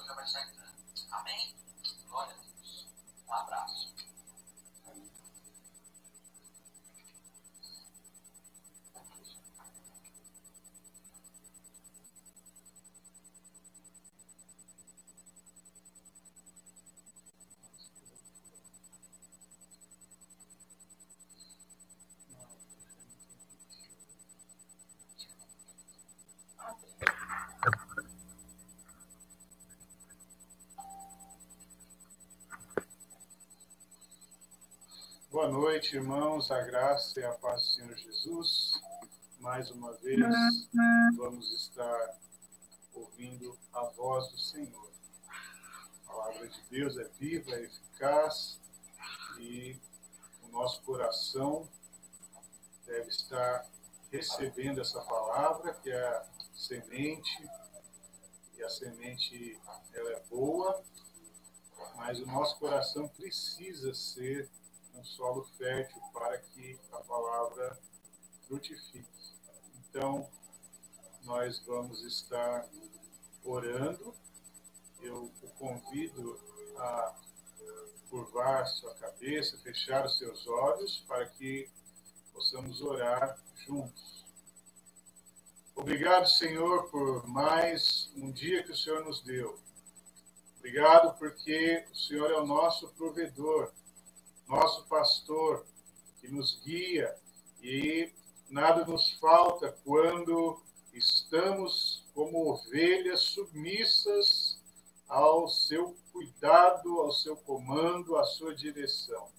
já vai estar entrando. Amém? Glória a Deus. Um abraço. Boa noite, irmãos, a graça e a paz do Senhor Jesus. Mais uma vez, vamos estar ouvindo a voz do Senhor. A palavra de Deus é viva, é eficaz e o nosso coração deve estar recebendo essa palavra, que é a semente, e a semente ela é boa, mas o nosso coração precisa ser um solo fértil para que a palavra frutifique. Então, nós vamos estar orando. Eu o convido a curvar sua cabeça, fechar os seus olhos, para que possamos orar juntos. Obrigado, Senhor, por mais um dia que o Senhor nos deu. Obrigado porque o Senhor é o nosso provedor, nosso pastor, que nos guia e nada nos falta quando estamos como ovelhas submissas ao seu cuidado, ao seu comando, à sua direção.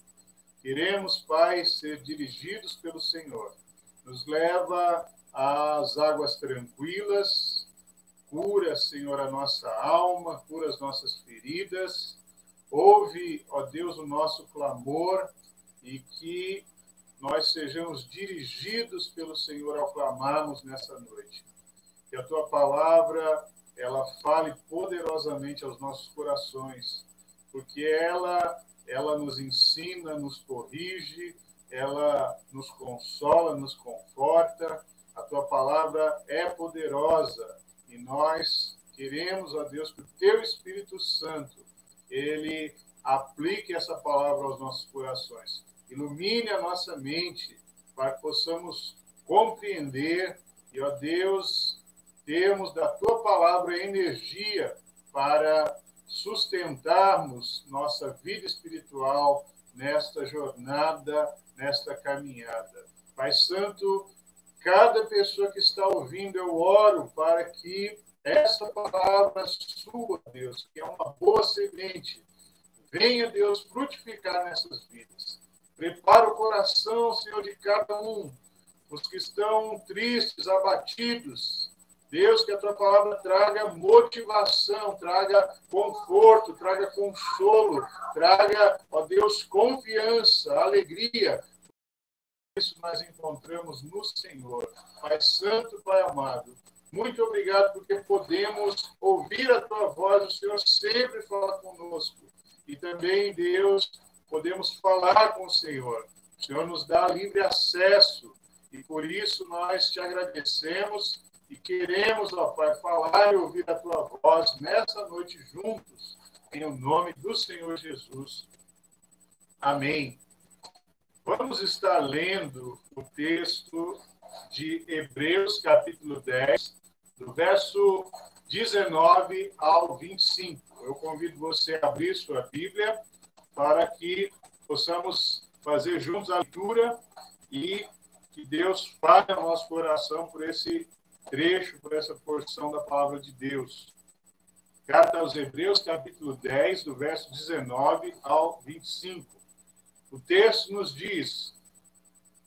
Queremos, Pai, ser dirigidos pelo Senhor. Nos leva às águas tranquilas, cura, Senhor, a nossa alma, cura as nossas feridas. Ouve, ó Deus, o nosso clamor e que nós sejamos dirigidos pelo Senhor ao clamarmos nessa noite. Que a Tua palavra, ela fale poderosamente aos nossos corações, porque ela nos ensina, nos corrige, ela nos consola, nos conforta. A Tua palavra é poderosa e nós queremos, ó Deus, que o Teu Espírito Santo, ele aplique essa palavra aos nossos corações. Ilumine a nossa mente para que possamos compreender e, ó Deus, termos da Tua palavra energia para sustentarmos nossa vida espiritual nesta jornada, nesta caminhada. Pai Santo, cada pessoa que está ouvindo, eu oro para que essa palavra sua, Deus, que é uma boa semente, venha, Deus, frutificar nessas vidas. Prepara o coração, Senhor, de cada um, os que estão tristes, abatidos. Deus, que a Tua palavra traga motivação, traga conforto, traga consolo, traga, ó Deus, confiança, alegria. Isso nós encontramos no Senhor. Pai Santo, Pai amado, muito obrigado porque podemos ouvir a Tua voz, o Senhor sempre fala conosco. E também, Deus, podemos falar com o Senhor. O Senhor nos dá livre acesso e por isso nós te agradecemos e queremos, ó Pai, falar e ouvir a Tua voz nessa noite juntos, em nome do Senhor Jesus. Amém. Vamos estar lendo o texto de Hebreus, capítulo 10, do verso 19 ao 25. Eu convido você a abrir sua Bíblia para que possamos fazer juntos a leitura e que Deus fale ao nosso coração por esse trecho, por essa porção da palavra de Deus. Carta aos Hebreus, capítulo 10, do verso 19 ao 25. O texto nos diz: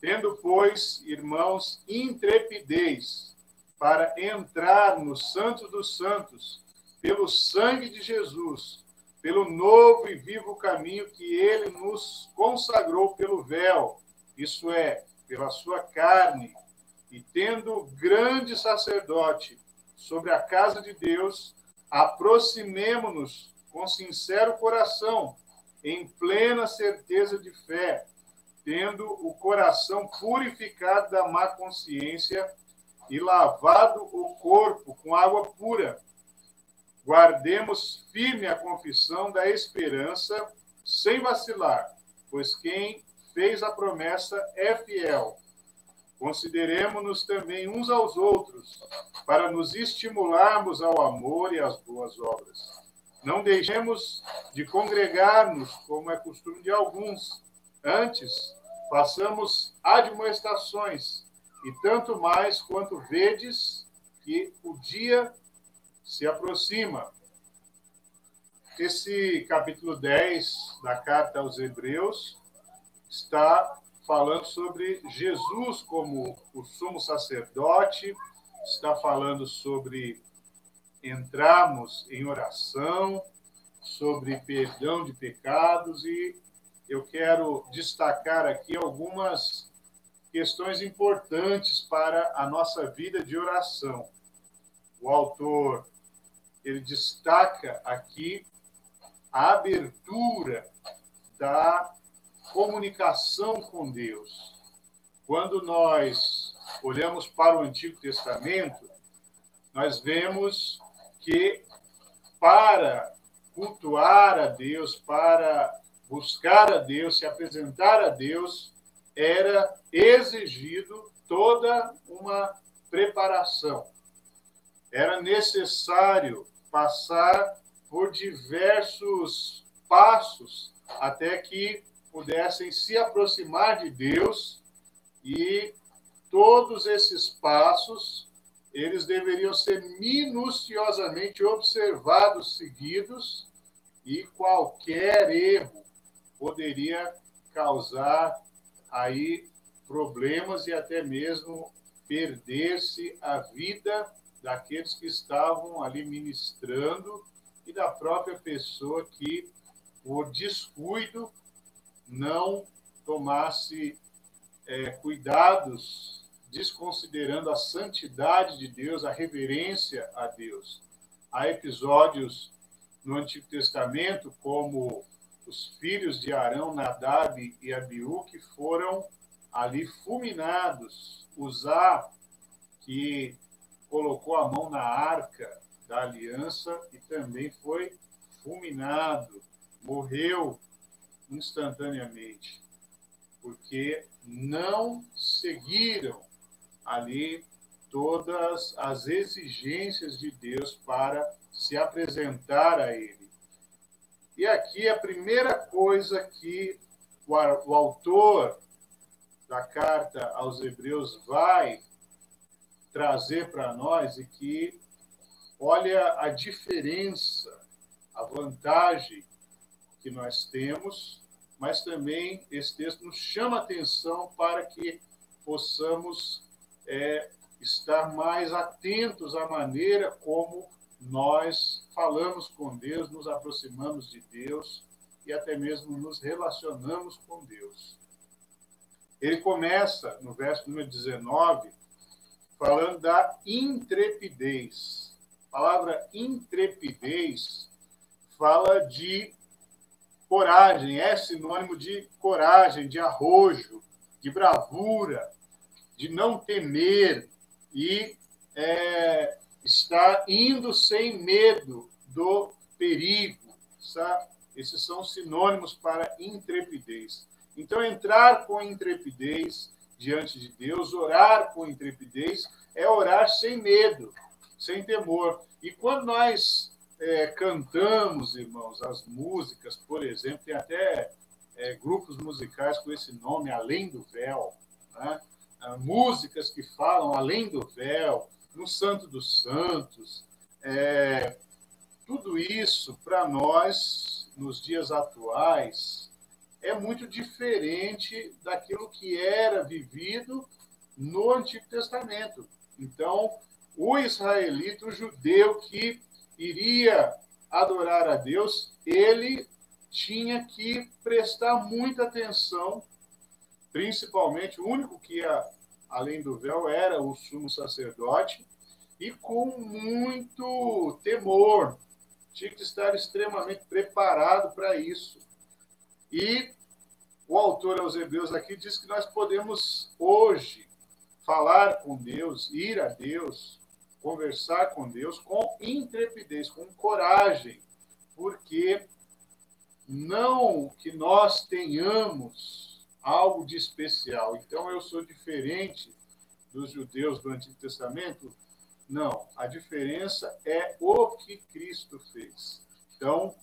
tendo, pois, irmãos, intrepidez para entrar no Santo dos Santos, pelo sangue de Jesus, pelo novo e vivo caminho que ele nos consagrou pelo véu, isso é, pela sua carne, e tendo grande sacerdote sobre a casa de Deus, aproximemo-nos com sincero coração, em plena certeza de fé, tendo o coração purificado da má consciência e lavado o corpo com água pura. guardemos firme a confissão da esperança sem vacilar, pois quem fez a promessa é fiel. Consideremo-nos também uns aos outros, para nos estimularmos ao amor e às boas obras. Não deixemos de congregar-nos, como é costume de alguns. Antes, façamos admoestações, e tanto mais quanto vedes que o dia se aproxima. Esse capítulo 10 da carta aos Hebreus está falando sobre Jesus como o sumo sacerdote, está falando sobre entrarmos em oração, sobre perdão de pecados, e eu quero destacar aqui algumas questões importantes para a nossa vida de oração. O autor, ele destaca aqui a abertura da comunicação com Deus. Quando nós olhamos para o Antigo Testamento, nós vemos que para cultuar a Deus, para buscar a Deus, se apresentar a Deus, era exigido toda uma preparação. Era necessário passar por diversos passos até que pudessem se aproximar de Deus, e todos esses passos eles deveriam ser minuciosamente observados, seguidos, e qualquer erro poderia causar aí problemas e até mesmo perder-se a vida daqueles que estavam ali ministrando e da própria pessoa que, por descuido, não tomasse cuidados, desconsiderando a santidade de Deus, a reverência a Deus. Há episódios no Antigo Testamento, como os filhos de Arão, Nadab e Abiú, que foram ali fulminados. Uzá, que colocou a mão na arca da aliança e também foi fulminado, morreu instantaneamente, porque não seguiram ali todas as exigências de Deus para se apresentar a Ele. E aqui a primeira coisa que o autor da carta aos Hebreus vai trazer para nós e que olha a diferença, a vantagem que nós temos, mas também esse texto nos chama a atenção para que possamos estar mais atentos à maneira como nós falamos com Deus, nos aproximamos de Deus e até mesmo nos relacionamos com Deus. Ele começa, no verso número 19, falando da intrepidez. A palavra intrepidez fala de coragem, é sinônimo de coragem, de arrojo, de bravura, de não temer e estar indo sem medo do perigo. Sabe? Esses são sinônimos para intrepidez. Então, entrar com intrepidez diante de Deus, orar com intrepidez, é orar sem medo, sem temor. E quando nós cantamos, irmãos, as músicas, por exemplo, tem até grupos musicais com esse nome, Além do Véu, né? Músicas que falam além do véu, no Santo dos Santos, tudo isso, para nós, nos dias atuais, é muito diferente daquilo que era vivido no Antigo Testamento. Então, o israelita, o judeu que iria adorar a Deus, ele tinha que prestar muita atenção, principalmente, o único que ia além do véu era o sumo sacerdote, e com muito temor, tinha que estar extremamente preparado para isso. E o autor aos Hebreus aqui diz que nós podemos hoje falar com Deus, ir a Deus, conversar com Deus com intrepidez, com coragem, porque não que nós tenhamos algo de especial. Então, eu sou diferente dos judeus do Antigo Testamento? Não. A diferença é o que Cristo fez. Então,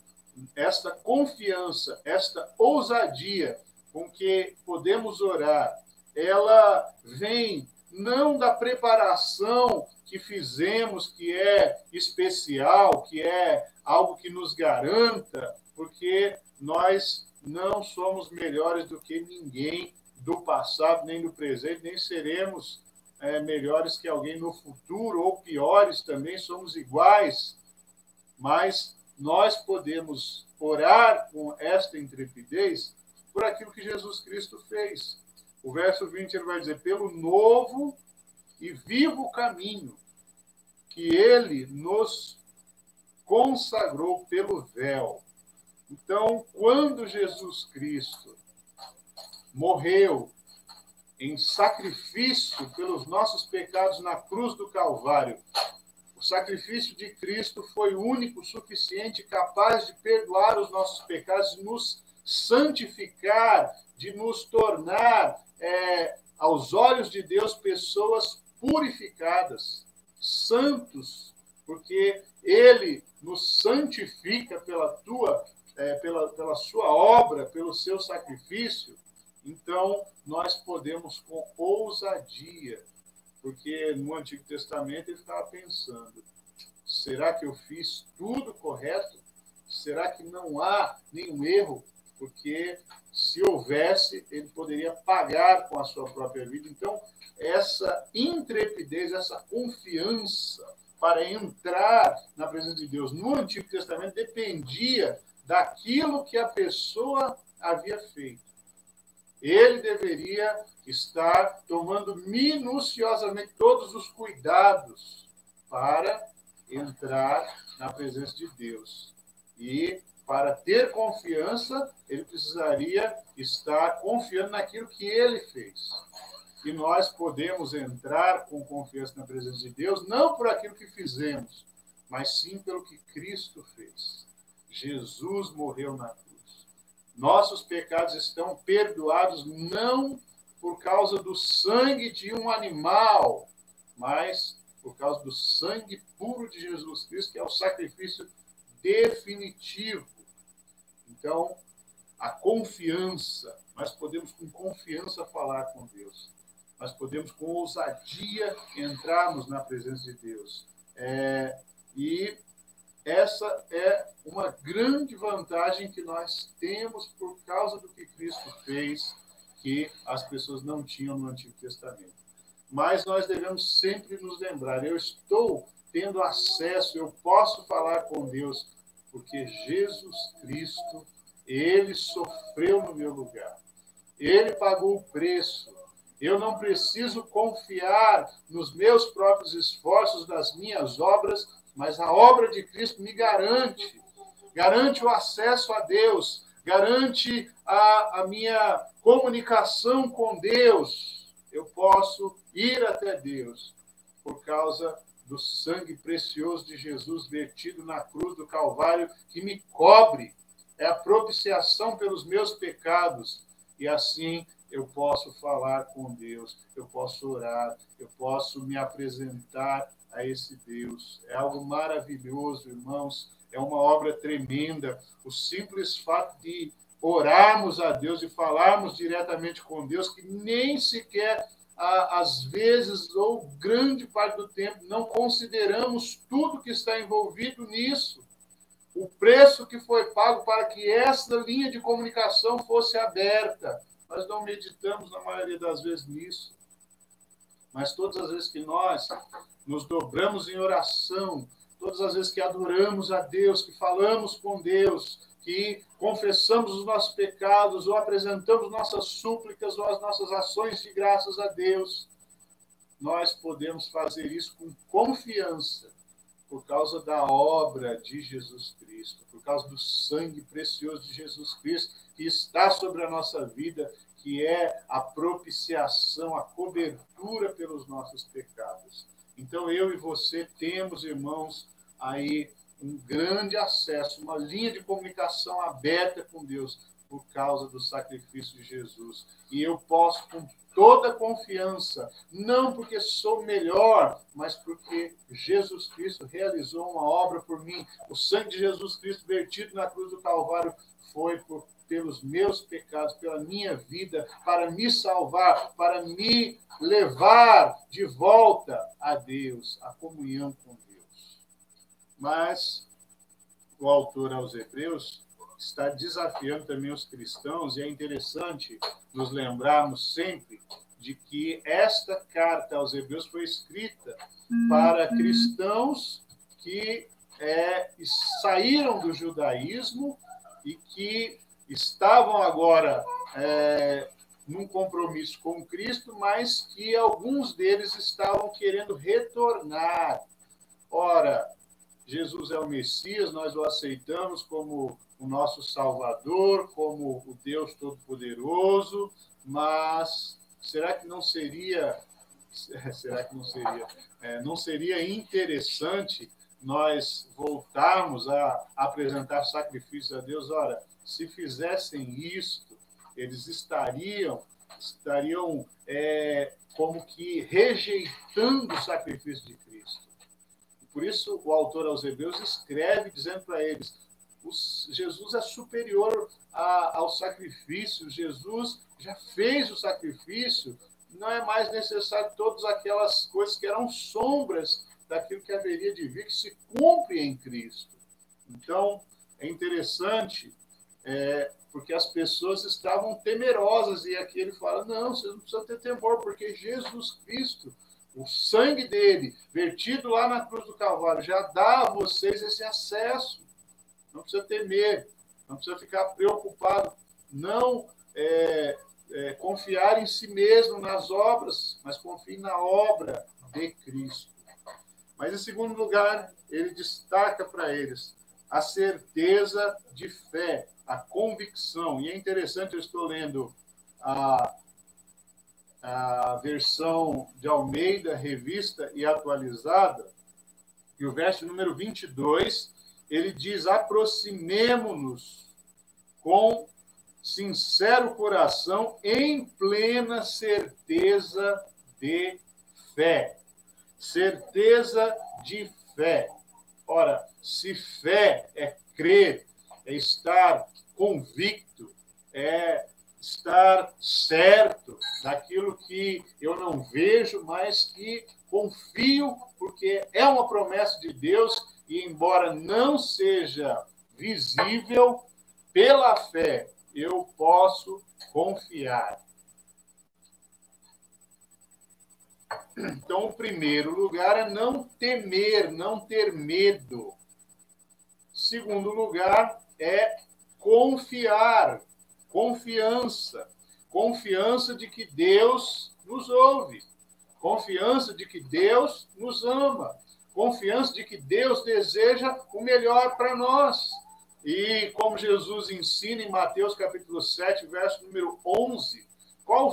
esta confiança, esta ousadia com que podemos orar, ela vem não da preparação que fizemos, que é especial, que é algo que nos garanta, porque nós não somos melhores do que ninguém do passado, nem do presente, nem seremos melhores que alguém no futuro, ou piores também, somos iguais, mas nós podemos orar com esta intrepidez por aquilo que Jesus Cristo fez. O verso 20 ele vai dizer, pelo novo e vivo caminho que ele nos consagrou pelo véu. Então, quando Jesus Cristo morreu em sacrifício pelos nossos pecados na cruz do Calvário, o sacrifício de Cristo foi único, suficiente, capaz de perdoar os nossos pecados, de nos santificar, de nos tornar, aos olhos de Deus, pessoas purificadas, santos, porque Ele nos santifica pela sua obra, pelo seu sacrifício. Então, nós podemos com ousadia, porque no Antigo Testamento ele estava pensando, será que eu fiz tudo correto? Será que não há nenhum erro? Porque se houvesse, ele poderia pagar com a sua própria vida. Então, essa intrepidez, essa confiança para entrar na presença de Deus no Antigo Testamento dependia daquilo que a pessoa havia feito. Ele deveria estar tomando minuciosamente todos os cuidados para entrar na presença de Deus. E para ter confiança, ele precisaria estar confiando naquilo que ele fez. E nós podemos entrar com confiança na presença de Deus, não por aquilo que fizemos, mas sim pelo que Cristo fez. Jesus morreu na cruz. Nossos pecados estão perdoados não por causa do sangue de um animal, mas por causa do sangue puro de Jesus Cristo, que é o sacrifício definitivo. Então, a confiança, nós podemos com confiança falar com Deus. Nós podemos com ousadia entrarmos na presença de Deus. E essa é uma grande vantagem que nós temos por causa do que Cristo fez, que as pessoas não tinham no Antigo Testamento. Mas nós devemos sempre nos lembrar, eu estou tendo acesso, eu posso falar com Deus, porque Jesus Cristo, ele sofreu no meu lugar. Ele pagou o preço. Eu não preciso confiar nos meus próprios esforços, nas minhas obras, mas a obra de Cristo me garante o acesso a Deus, garante a minha comunicação com Deus. Eu posso ir até Deus por causa do sangue precioso de Jesus vertido na cruz do Calvário, que me cobre, é a propiciação pelos meus pecados, e assim eu posso falar com Deus, eu posso orar, eu posso me apresentar a esse Deus. É algo maravilhoso, irmãos, é uma obra tremenda. O simples fato de orarmos a Deus e falarmos diretamente com Deus, que nem sequer, às vezes, ou grande parte do tempo, não consideramos tudo que está envolvido nisso. O preço que foi pago para que essa linha de comunicação fosse aberta. Nós não meditamos, na maioria das vezes, nisso. Mas todas as vezes que nós nos dobramos em oração, todas as vezes que adoramos a Deus, que falamos com Deus, que confessamos os nossos pecados, ou apresentamos nossas súplicas, ou as nossas ações de graças a Deus, nós podemos fazer isso com confiança, por causa da obra de Jesus Cristo, por causa do sangue precioso de Jesus Cristo, que está sobre a nossa vida, que é a propiciação, a cobertura pelos nossos pecados. Então, eu e você temos, irmãos, aí um grande acesso, uma linha de comunicação aberta com Deus por causa do sacrifício de Jesus. E eu posso, com toda confiança, não porque sou melhor, mas porque Jesus Cristo realizou uma obra por mim. O sangue de Jesus Cristo vertido na cruz do Calvário foi pelos meus pecados, pela minha vida, para me salvar, para me levar de volta a Deus, a comunhão com Deus. Mas o autor aos Hebreus está desafiando também os cristãos, e é interessante nos lembrarmos sempre de que esta carta aos Hebreus foi escrita para cristãos que saíram do judaísmo e que estavam agora num compromisso com Cristo, mas que alguns deles estavam querendo retornar. Ora, Jesus é o Messias, nós o aceitamos como o nosso Salvador, como o Deus Todo-Poderoso, mas será que não seria interessante nós voltarmos a apresentar sacrifícios a Deus? Ora, se fizessem isto, eles estariam como que rejeitando o sacrifício de Cristo. Por isso, o autor aos Hebreus escreve dizendo para eles: Jesus é superior ao sacrifício, Jesus já fez o sacrifício, não é mais necessário todas aquelas coisas que eram sombras daquilo que haveria de vir, que se cumpre em Cristo. Então, é interessante, porque as pessoas estavam temerosas, e aqui ele fala: não, vocês não precisam ter temor, porque Jesus Cristo, o sangue dele, vertido lá na cruz do Calvário, já dá a vocês esse acesso. Não precisa temer, não precisa ficar preocupado, não confiar em si mesmo nas obras, mas confie na obra de Cristo. Mas, em segundo lugar, ele destaca para eles a certeza de fé, a convicção. E é interessante, eu estou lendo a versão de Almeida, revista e atualizada, e o verso número 22, ele diz: aproximemo-nos com sincero coração, em plena certeza de fé. Certeza de fé. Ora, se fé é crer, é estar convicto, é estar certo daquilo que eu não vejo, mas que confio, porque é uma promessa de Deus, e embora não seja visível, pela fé eu posso confiar. Então, o primeiro lugar é não temer, não ter medo. Segundo lugar é confiar, confiança. Confiança de que Deus nos ouve. Confiança de que Deus nos ama. Confiança de que Deus deseja o melhor para nós. E como Jesus ensina em Mateus capítulo 7, verso número 11, qual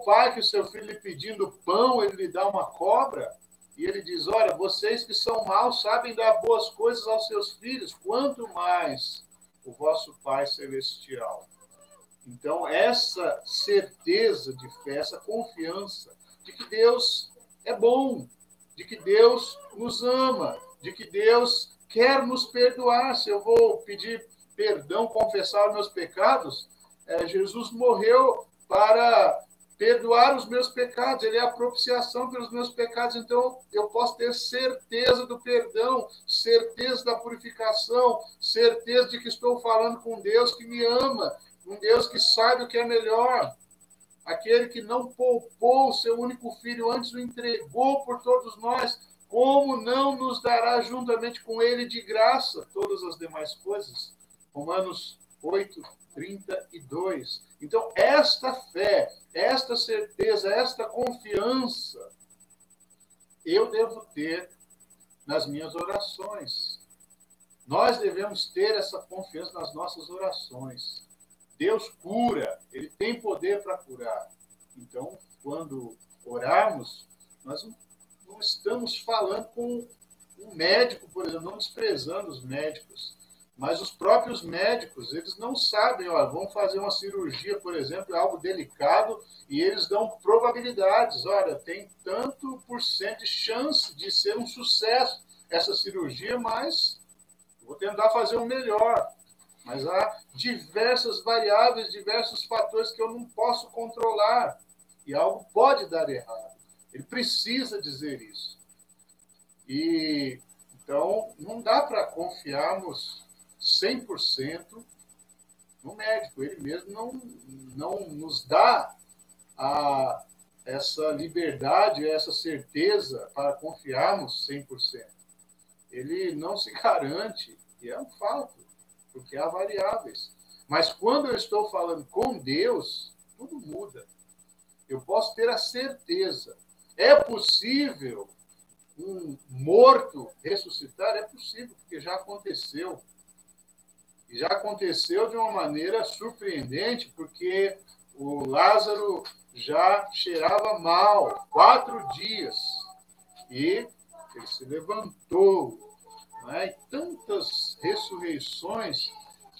pai que o seu filho lhe pedindo pão, ele lhe dá uma cobra? E ele diz: olha, vocês que são maus sabem dar boas coisas aos seus filhos, quanto mais o vosso Pai Celestial. Então, essa certeza de fé, essa confiança de que Deus é bom, de que Deus nos ama, de que Deus quer nos perdoar. Se eu vou pedir perdão, confessar os meus pecados, Jesus morreu para perdoar os meus pecados, ele é a propiciação pelos meus pecados, então eu posso ter certeza do perdão, certeza da purificação, certeza de que estou falando com Deus que me ama, um Deus que sabe o que é melhor, aquele que não poupou o seu único filho, antes o entregou por todos nós, como não nos dará juntamente com ele de graça todas as demais coisas? Romanos 8:32. Então, esta fé, esta certeza, esta confiança, eu devo ter nas minhas orações. Nós devemos ter essa confiança nas nossas orações. Deus cura, ele tem poder para curar. Então, quando orarmos, nós não estamos falando com um médico, por exemplo, não desprezando os médicos, mas os próprios médicos, eles não sabem, ó, vão fazer uma cirurgia, por exemplo, é algo delicado, e eles dão probabilidades, olha, tem tanto por cento de chance de ser um sucesso essa cirurgia, mas vou tentar fazer o melhor. Mas há diversas variáveis, diversos fatores que eu não posso controlar, e algo pode dar errado. Ele precisa dizer isso. E então não dá para confiarmos 100% no médico. Ele mesmo não nos dá essa liberdade, essa certeza para confiarmos 100%. Ele não se garante, e é um fato, porque há variáveis. Mas quando eu estou falando com Deus, tudo muda. Eu posso ter a certeza. É possível um morto ressuscitar? É possível, porque já aconteceu. E já aconteceu de uma maneira surpreendente, porque o Lázaro já cheirava mal, 4 dias. E ele se levantou. Não é? E tantas ressurreições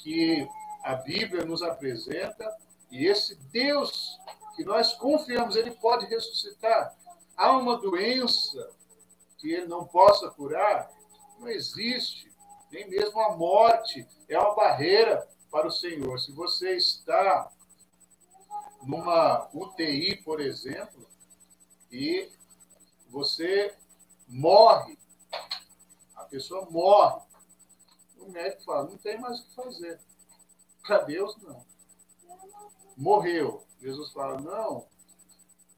que a Bíblia nos apresenta, e esse Deus que nós confiamos, ele pode ressuscitar. Há uma doença que ele não possa curar? Não existe. Nem mesmo a morte é uma barreira para o Senhor. Se você está numa UTI, por exemplo, e você morre, a pessoa morre, o médico fala, não tem mais o que fazer. Para Deus, não. Morreu. Jesus fala, não,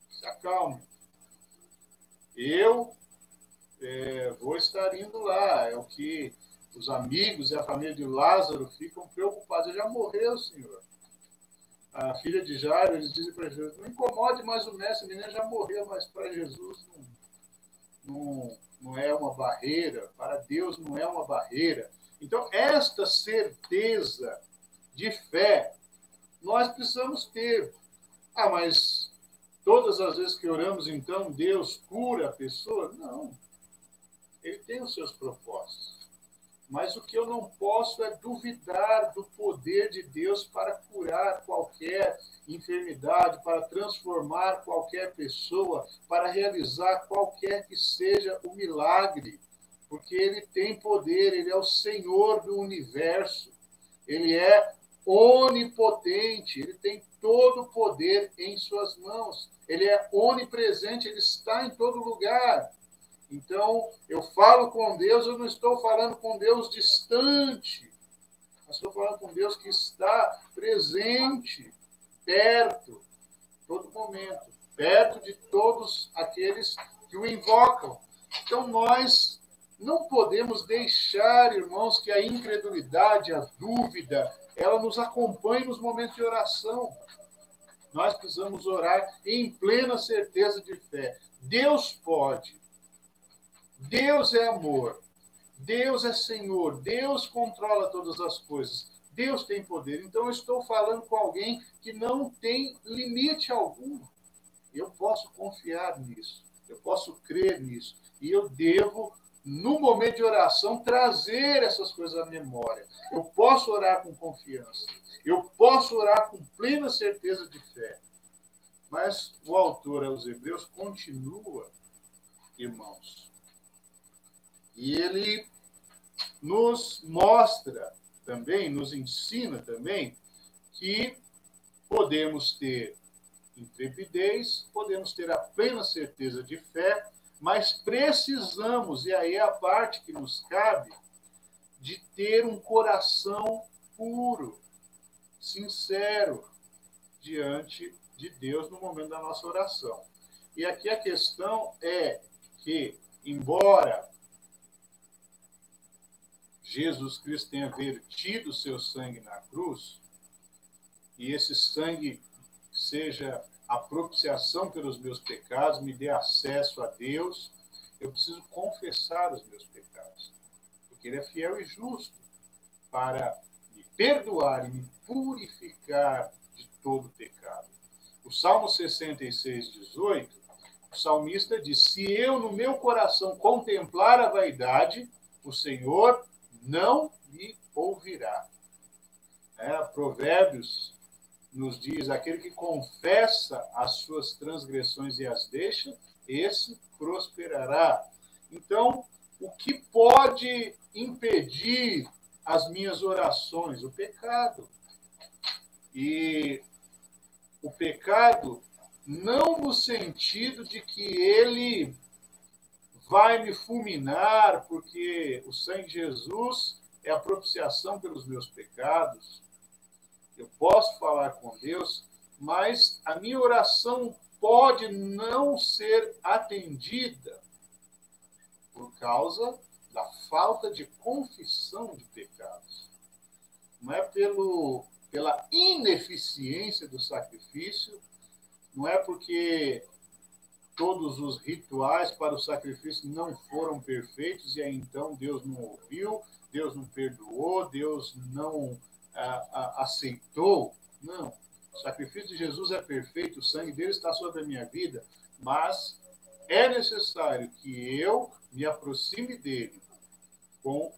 se acalme. Eu vou estar indo lá. É o que os amigos e a família de Lázaro ficam preocupados. Ele já morreu, Senhor. A filha de Jairo, eles dizem para Jesus, não incomode mais o mestre, a menina já morreu, mas para Jesus não é uma barreira, para Deus não é uma barreira. Então, esta certeza de fé, nós precisamos ter. Ah, mas todas as vezes que oramos, então, Deus cura a pessoa? Não. Ele tem os seus propósitos. Mas o que eu não posso é duvidar do poder de Deus para curar qualquer enfermidade, para transformar qualquer pessoa, para realizar qualquer que seja o milagre. Porque ele tem poder, ele é o Senhor do universo. Ele é onipotente, ele tem todo o poder em suas mãos. Ele é onipresente, ele está em todo lugar. Então, eu falo com Deus, eu não estou falando com Deus distante. Eu estou falando com Deus que está presente, perto, todo momento, perto de todos aqueles que o invocam. Então, nós não podemos deixar, irmãos, que a incredulidade, a dúvida, ela nos acompanhe nos momentos de oração. Nós precisamos orar em plena certeza de fé. Deus pode. Deus é amor, Deus é Senhor, Deus controla todas as coisas, Deus tem poder. Então, eu estou falando com alguém que não tem limite algum. Eu posso confiar nisso, eu posso crer nisso. E eu devo, no momento de oração, trazer essas coisas à memória. Eu posso orar com confiança, eu posso orar com plena certeza de fé. Mas o autor aos Hebreus continua, irmãos, e ele nos mostra também, nos ensina também, que podemos ter intrepidez, podemos ter a plena certeza de fé, mas precisamos, e aí é a parte que nos cabe, de ter um coração puro, sincero, diante de Deus no momento da nossa oração. E aqui a questão é que, embora Jesus Cristo tenha vertido o seu sangue na cruz, e esse sangue seja a propiciação pelos meus pecados, me dê acesso a Deus, eu preciso confessar os meus pecados, porque Ele é fiel e justo para me perdoar e me purificar de todo pecado. O Salmo 66, 18, O salmista diz: se eu no meu coração contemplar a vaidade, o Senhor não me ouvirá. Provérbios nos diz: aquele que confessa as suas transgressões e as deixa, esse prosperará. Então, o que pode impedir as minhas orações? O pecado. E o pecado não no sentido de que ele vai me fulminar, porque o sangue de Jesus é a propiciação pelos meus pecados. Eu posso falar com Deus, mas a minha oração pode não ser atendida por causa da falta de confissão de pecados. Não é pela ineficiência do sacrifício, não é porque todos os rituais para o sacrifício não foram perfeitos e aí então Deus não ouviu, Deus não perdoou, Deus não aceitou. Não. O sacrifício de Jesus é perfeito, o sangue dele está sobre a minha vida, mas é necessário que eu me aproxime dele com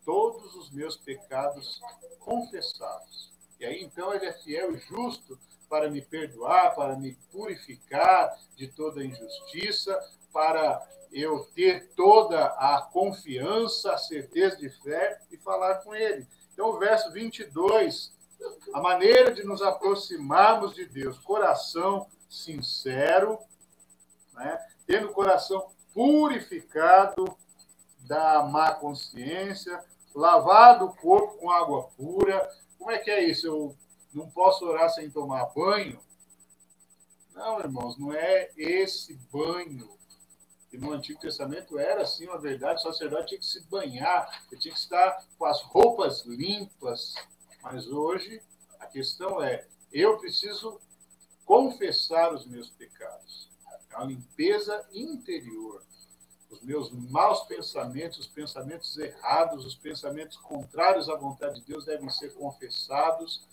todos os meus pecados confessados. E aí então ele é fiel e justo para me perdoar, para me purificar de toda injustiça, para eu ter toda a confiança, a certeza de fé e falar com ele. Então, o verso 22, a maneira de nos aproximarmos de Deus, coração sincero, né? Tendo o coração purificado da má consciência, lavado o corpo com água pura. Como é que é isso? Eu não posso orar sem tomar banho? Não, irmãos, não é esse banho. E no Antigo Testamento era assim uma verdade, o sacerdote tinha que se banhar, ele tinha que estar com as roupas limpas. Mas hoje a questão é, eu preciso confessar os meus pecados. É uma limpeza interior. Os meus maus pensamentos, os pensamentos errados, os pensamentos contrários à vontade de Deus devem ser confessados.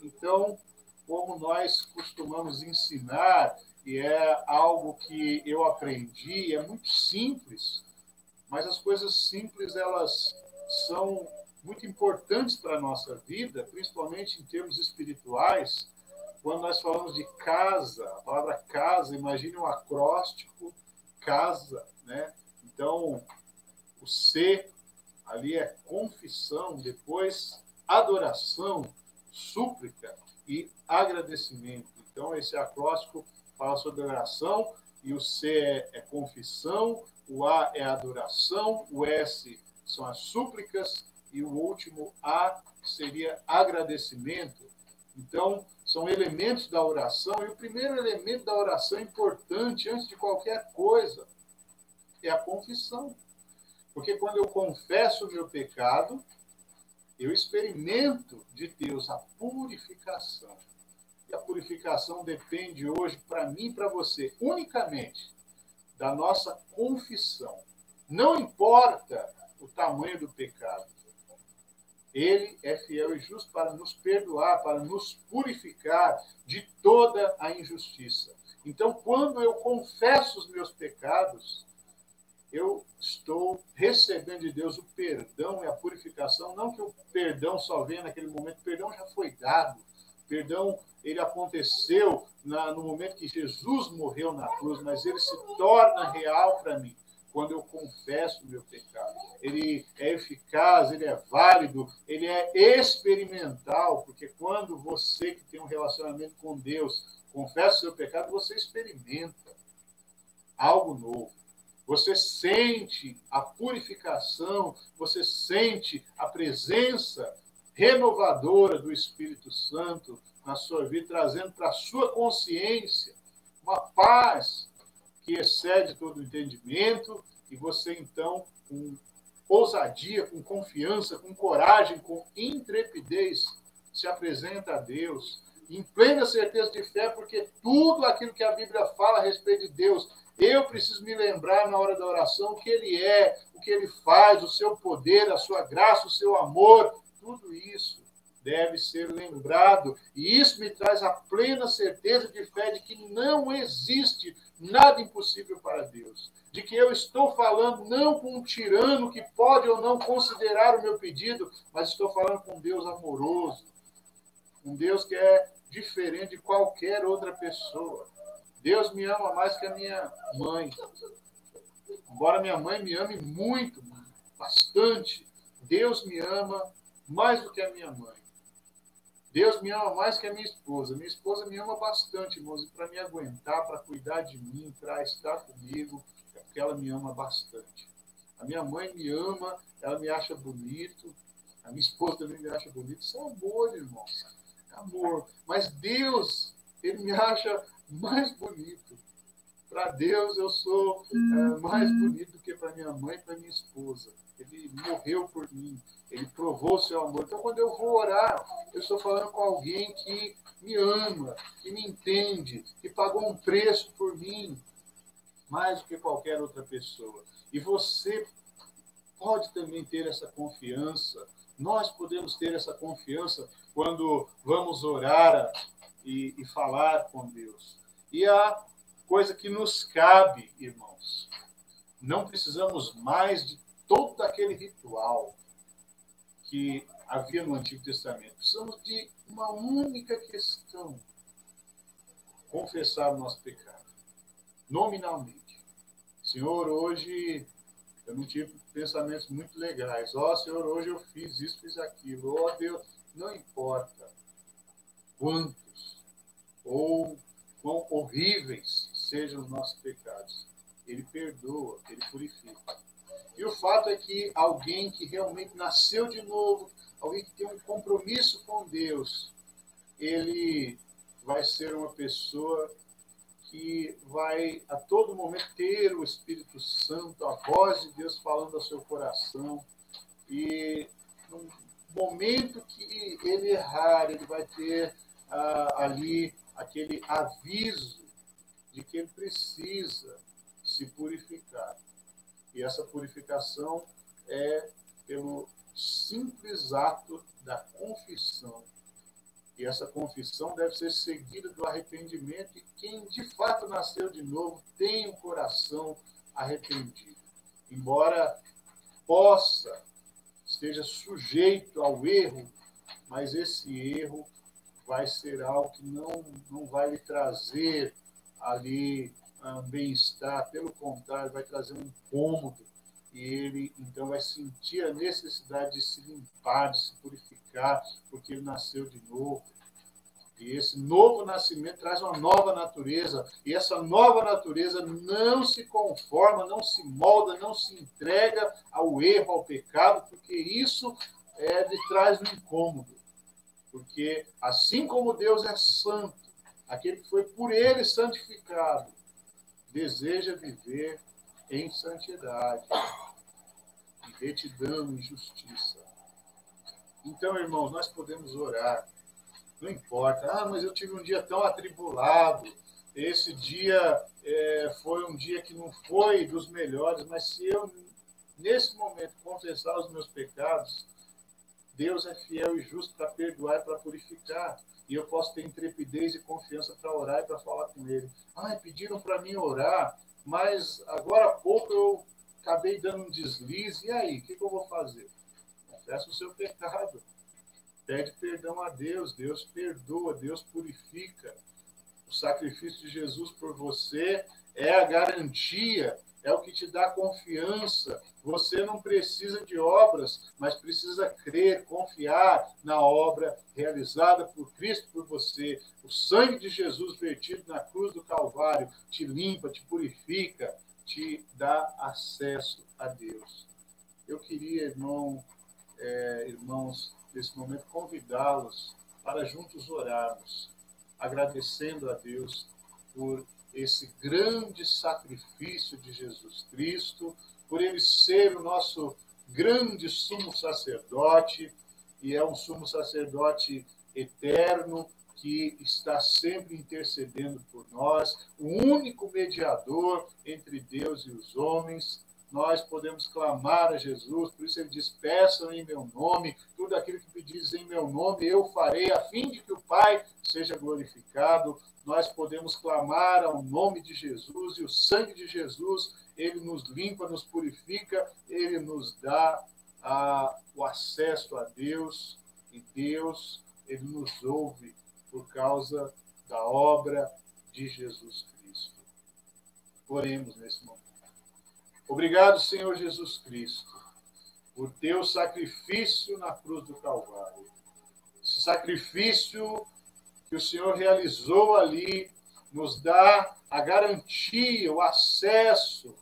Então, como nós costumamos ensinar, e é algo que eu aprendi, é muito simples, mas as coisas simples, elas são muito importantes para a nossa vida, principalmente em termos espirituais. Quando nós falamos de casa, a palavra casa, imagine um acróstico, casa, né? Então, o C ali é confissão, depois adoração, súplica e agradecimento. Então, esse acróstico fala sobre oração, e o C é confissão, o A é adoração, o S são as súplicas, e o último A seria agradecimento. Então, são elementos da oração, e o primeiro elemento da oração importante, antes de qualquer coisa, é a confissão. Porque quando eu confesso o meu pecado, eu experimento de Deus a purificação. E a purificação depende hoje, para mim e para você, unicamente da nossa confissão. Não importa o tamanho do pecado. Ele é fiel e justo para nos perdoar, para nos purificar de toda a injustiça. Então, quando eu confesso os meus pecados, eu estou recebendo de Deus o perdão e a purificação. Não que o perdão só venha naquele momento, o perdão já foi dado. O perdão, ele aconteceu no momento que Jesus morreu na cruz, mas ele se torna real para mim quando eu confesso o meu pecado. Ele é eficaz, ele é válido, ele é experimental, porque quando você que tem um relacionamento com Deus confessa o seu pecado, você experimenta algo novo. Você sente a purificação, você sente a presença renovadora do Espírito Santo na sua vida, trazendo para a sua consciência uma paz que excede todo o entendimento, e você, então, com ousadia, com confiança, com coragem, com intrepidez, se apresenta a Deus, em plena certeza de fé, porque tudo aquilo que a Bíblia fala a respeito de Deus, eu preciso me lembrar na hora da oração o que Ele é, o que Ele faz, o seu poder, a sua graça, o seu amor, tudo isso deve ser lembrado. E isso me traz a plena certeza de fé de que não existe nada impossível para Deus. De que eu estou falando não com um tirano que pode ou não considerar o meu pedido, mas estou falando com um Deus amoroso, um Deus que é diferente de qualquer outra pessoa. Deus me ama mais que a minha mãe. Embora minha mãe me ame muito, bastante, Deus me ama mais do que a minha mãe. Deus me ama mais que a minha esposa. Minha esposa me ama bastante, irmãos, e para me aguentar, para cuidar de mim, para estar comigo, é porque ela me ama bastante. A minha mãe me ama, ela me acha bonito, a minha esposa também me acha bonito. Isso é amor, irmãos. É amor. Mas Deus, Ele me acha mais bonito. Para Deus, eu sou mais bonito do que para minha mãe e para minha esposa. Ele morreu por mim. Ele provou o seu amor. Então, quando eu vou orar, eu estou falando com alguém que me ama, que me entende, que pagou um preço por mim, mais do que qualquer outra pessoa. E você pode também ter essa confiança. Nós podemos ter essa confiança quando vamos orar e falar com Deus. E a coisa que nos cabe, irmãos, não precisamos mais de todo aquele ritual que havia no Antigo Testamento. Precisamos de uma única questão: confessar o nosso pecado, nominalmente. Senhor, hoje eu não tive pensamentos muito legais. Senhor, hoje eu fiz isso, fiz aquilo. Deus, não importa quantos ou quão horríveis sejam os nossos pecados. Ele perdoa, Ele purifica. E o fato é que alguém que realmente nasceu de novo, alguém que tem um compromisso com Deus, ele vai ser uma pessoa que vai a todo momento ter o Espírito Santo, a voz de Deus falando ao seu coração. E no momento que ele errar, ele vai ter ali aquele aviso de que ele precisa se purificar. E essa purificação é pelo simples ato da confissão. E essa confissão deve ser seguida do arrependimento, e quem de fato nasceu de novo tem um coração arrependido. Embora esteja sujeito ao erro, mas esse erro vai ser algo que não vai lhe trazer ali um bem-estar, pelo contrário, vai trazer um incômodo, e ele então vai sentir a necessidade de se limpar, de se purificar, porque ele nasceu de novo. E esse novo nascimento traz uma nova natureza, e essa nova natureza não se conforma, não se molda, não se entrega ao erro, ao pecado, porque isso lhe traz um incômodo. Porque assim como Deus é santo, aquele que foi por ele santificado, deseja viver em santidade, em retidão, em justiça. Então, irmãos, nós podemos orar. Não importa. Mas eu tive um dia tão atribulado. Esse dia foi um dia que não foi dos melhores, mas se eu, nesse momento, confessar os meus pecados, Deus é fiel e justo para perdoar e para purificar. E eu posso ter intrepidez e confiança para orar e para falar com Ele. Pediram para mim orar, mas agora há pouco eu acabei dando um deslize. E aí, o que eu vou fazer? Confessa o seu pecado. Pede perdão a Deus. Deus perdoa, Deus purifica. O sacrifício de Jesus por você é a garantia, é o que te dá confiança. Você não precisa de obras, mas precisa crer, confiar na obra realizada por Cristo por você. O sangue de Jesus vertido na cruz do Calvário te limpa, te purifica, te dá acesso a Deus. Eu queria, irmãos, nesse momento, convidá-los para juntos orarmos, agradecendo a Deus por esse grande sacrifício de Jesus Cristo, por ele ser o nosso grande sumo sacerdote, e é um sumo sacerdote eterno, que está sempre intercedendo por nós, o único mediador entre Deus e os homens, nós podemos clamar a Jesus. Por isso ele diz, peçam em meu nome, tudo aquilo que pedis em meu nome eu farei, a fim de que o Pai seja glorificado. Nós podemos clamar ao nome de Jesus, e o sangue de Jesus, ele nos limpa, nos purifica, ele nos dá o acesso a Deus, e Deus, ele nos ouve por causa da obra de Jesus Cristo. Oremos nesse momento. Obrigado, Senhor Jesus Cristo, por teu sacrifício na cruz do Calvário. Esse sacrifício que o Senhor realizou ali nos dá a garantia, o acesso,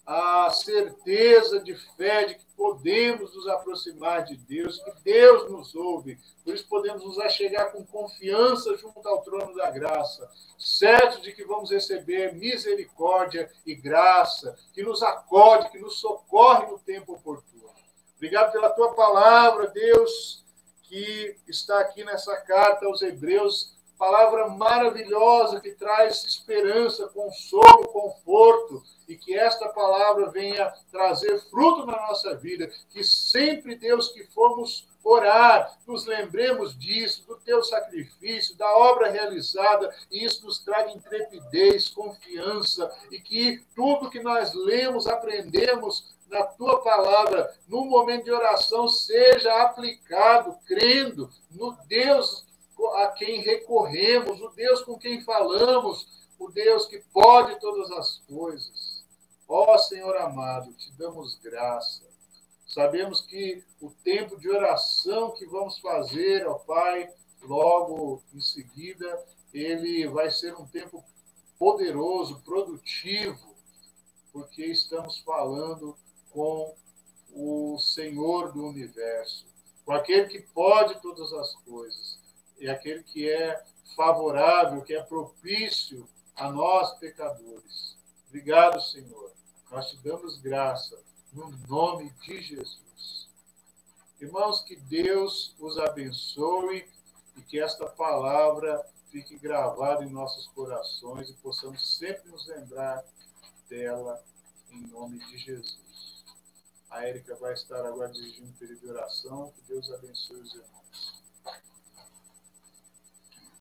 a certeza de fé de que podemos nos aproximar de Deus, que Deus nos ouve. Por isso podemos nos achegar com confiança junto ao trono da graça, certo de que vamos receber misericórdia e graça, que nos acode, que nos socorre no tempo oportuno. Obrigado pela tua palavra, Deus, que está aqui nessa carta aos Hebreus, palavra maravilhosa que traz esperança, consolo, conforto, e que esta palavra venha trazer fruto na nossa vida, que sempre, Deus, que formos orar, nos lembremos disso, do teu sacrifício, da obra realizada, e isso nos traga intrepidez, confiança, e que tudo que nós lemos, aprendemos na tua palavra, no momento de oração, seja aplicado, crendo no Deus a quem recorremos, o Deus com quem falamos, o Deus que pode todas as coisas. Ó Senhor amado, te damos graça. Sabemos que o tempo de oração que vamos fazer, ó Pai, logo em seguida, ele vai ser um tempo poderoso, produtivo, porque estamos falando com o Senhor do universo, com aquele que pode todas as coisas, e aquele que é favorável, que é propício a nós, pecadores. Obrigado, Senhor. Nós te damos graça, no nome de Jesus. Irmãos, que Deus os abençoe e que esta palavra fique gravada em nossos corações e possamos sempre nos lembrar dela, em nome de Jesus. A Érica vai estar agora dirigindo um período de oração. Que Deus abençoe os irmãos.